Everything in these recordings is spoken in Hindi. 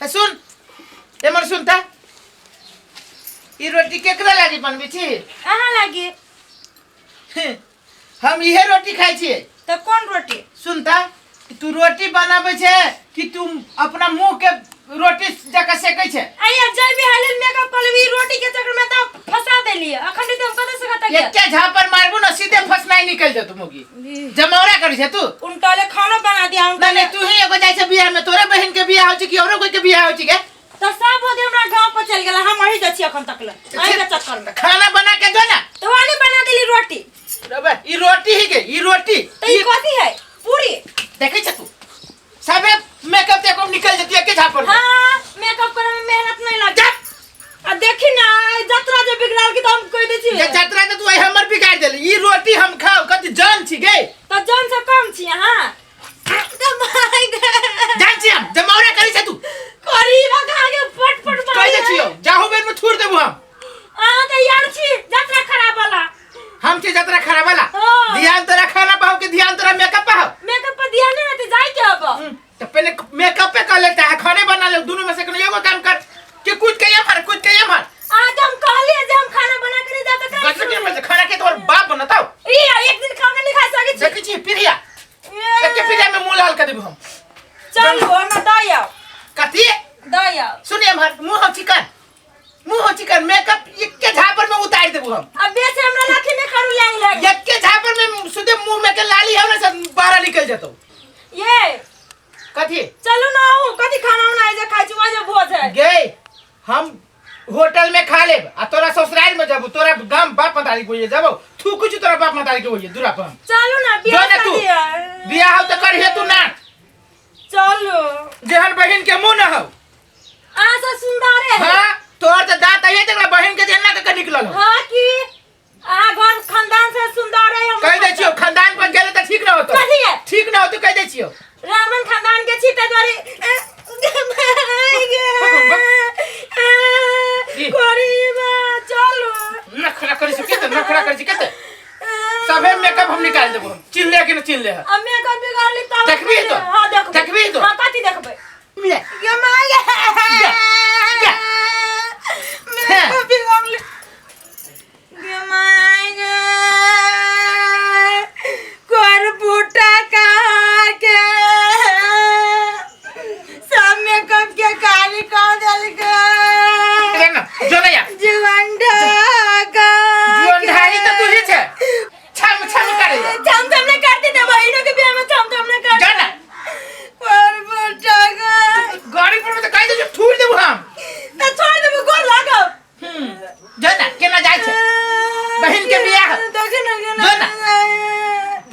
है सुन ए मन सुनता ई रोटी केकरा लागी बनबी छी अहाँ लागी हम इहे रोटी खाई छी तो कौन रोटी सुनता तू रोटी बनाबे छे कि तुम अपना मुंह के रोटी जका सेकै छे आया जय भी हालिल मेकअप करबी रोटी के चक्कर में त फंसा देलिए अखन तुम कत से कत गया एके झापर मारबू ना सीधे फसनाई निकल जत मुगी जमौरा करी छे तू उनटाले खाना बना दिया नहीं तू ही एगो जाय छे बियाह में तोरे बहन के बियाह हो छी कि औरो कोई के बियाह हो छी के तो सब होदे हमरा गांव पर चल गेला हम वही जछि अखन तक ले आई के चक्कर में खाना बना के दो ना तो वाली बना देली रोटी रे ई रोटी ही के ई रोटी तो ई कथि है पूरी देखे छ तू सबे मेकअप ते को निकल जती है के झापर हां मेकअप करे में मेहनत नहीं लग जा आ देखी ना जतरा जे बिगड़ाल की तो हम कह दे छी ये जतरा तो तू हमर बिगाड़ देली ई रोटी हम खाओ कति जान छी गे तो जान से कम छी हां जान छी हम जमौरा करी छ तू करीबा खागे फटफट कह दे छियो जाहु बेर में छोड़ देबो हम तो यार छी जतरा खराब वाला हम छे जतरा खराब वाला ध्यान तोरा खाना पाओ के ध्यान तोरा मेकअप पाओ मेकअप पर ध्यान नहीं तो जाई के अब तो पहले मेकअप पे कर लेता है खाने बना ले दोनों में से कोई एगो काम कर कि कुछ के ये मार आज हम कहलिए जे हम खाना बना के नहीं देते बस के में खाना के तोर बाप बनाता हो ये एक दिन खाना नहीं खा सके छी देखी छी पिरिया के पिरिया में मुंह लाल कर देबो हम चल वो ना दया कथि दया सुनिए हमर मुंह चिकन मेकअप एक के झापर में उतार देबो हम अब बेसे हमरा लाठी में करू लाइन लग एक के झापर में सीधे मुंह में के लाली है ना सब बाहर निकल जतो ये कथि चलो ना हूं कथि खाना उना जे खाइ छी वजे भोज है गे हम होटल में खा लेब आ तोरा ससुराल में जाबो तोरा गांव बाप मतारी को जाबो तू कुछ तोरा बाप मतारी के होइए दूरा पर चलो ना बियाह तू बियाह हो त कर हे तू ना चलो जेहन बहन के मुंह न हो आ से सुंदर है हां तोर त दांत है तकरा बहन के देना के निकलल हो हां की आ घर खानदान से सुंदर है हम कह दे छियो खानदान पर गेले त ठीक न होतो कथि है ठीक न होतो कह दे छियो रामन खानदान के छी ते द्वारे करीबा चलो नखरा करी सके त नखरा करी सके त सबे मेकअप हम निकाल देबो चिल्ले के न चिल्ले है अब मेकअप बिगाड़ ली तब देखबी तो हां देखबी देखबी तो हां कथि देखबै मिले ये माया मेकअप बिगाड़ ली ये माया कर बूटा का के सब मेकअप के काली का दल का ना जो ना यार जीवन ढाका जीवन ढाई तो तू ही छे छम छम करे छम छम ने करती तो बहनों के ब्याह में छम छम ने कर जाना पर बूटा का गाड़ी पर तो कह दे जो छोड़ देबो हम तो छोड़ दे गोर लागो जाना केना जाय छे बहन के बियाह जाना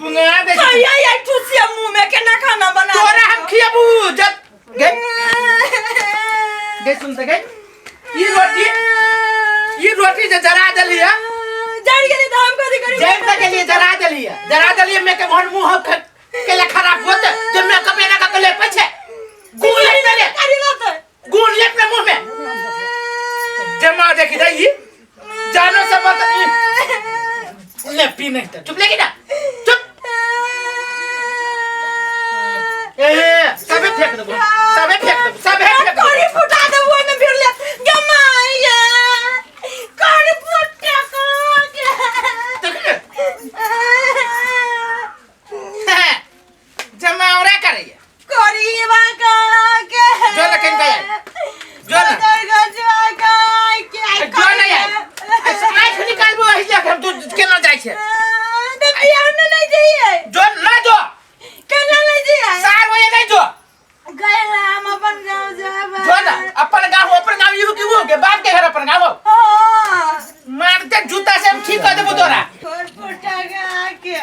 पुंगा दे या ठुसिया मुंह में केना खाना बना तोरा हम खियाबू जब गे सुन त गे ये रोटी जे जरा देलिए जड़ गेली तो हम कथि करी जड़ तक के लिए जरा देलिए में के घर मुंह के ले खराब होत जब मैं कपे ना का ले पछे गुण ले दे करी बात गुण ले अपने मुंह में जमा देखी जाई जानो सब बात ले पी नहीं तो चुप लेगी ना चुप सबे फेंक दो करी फुटा दे वो में फिर ले गमाया करी फुटा को जमावरा करे करी वाका के जो लखन का जो ना जो ना यार आँख निकालबो एही ले हम तू केना जाय छे तो बियाह में नहीं जाइए जो ना जो केना नहीं जाइए सार होए नहीं जो गए हम अपन गांव जाबा जो ना अपन गांव यू की हो के बाप के घर अपन गांव हां मारते जूता से हम ठीक कर देबो तोरा और फुटा के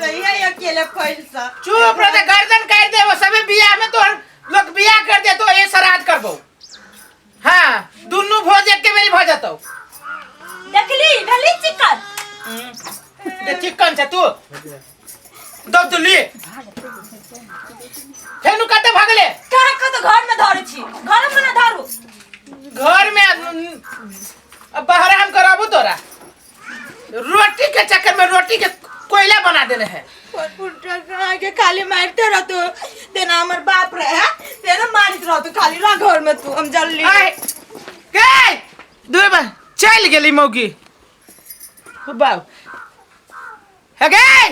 रहिया अकेले फैलसा चुप रह गर्दन काट दे वो सबे बियाह में तो लोग बियाह कर दे तो ये श्राद्ध करबो हां दोनों भोज एक के मेरी भ जातो देखली भली चिकन ये चिकन छ तू दब दुली फेनु कते भागले कहां का तो घर में धरे छी घर में ना धरू घर में अब बाहर हम कराबो तोरा रोटी के चक्कर में रोटी के कोयला बना देले है फुटा के खाली मारते रहतो देना हमर बाप रहे तेरा मारित रह तू खाली रह घर में तू हम जल्दी आए गए दुई चल गेली मौगी बाबू है गए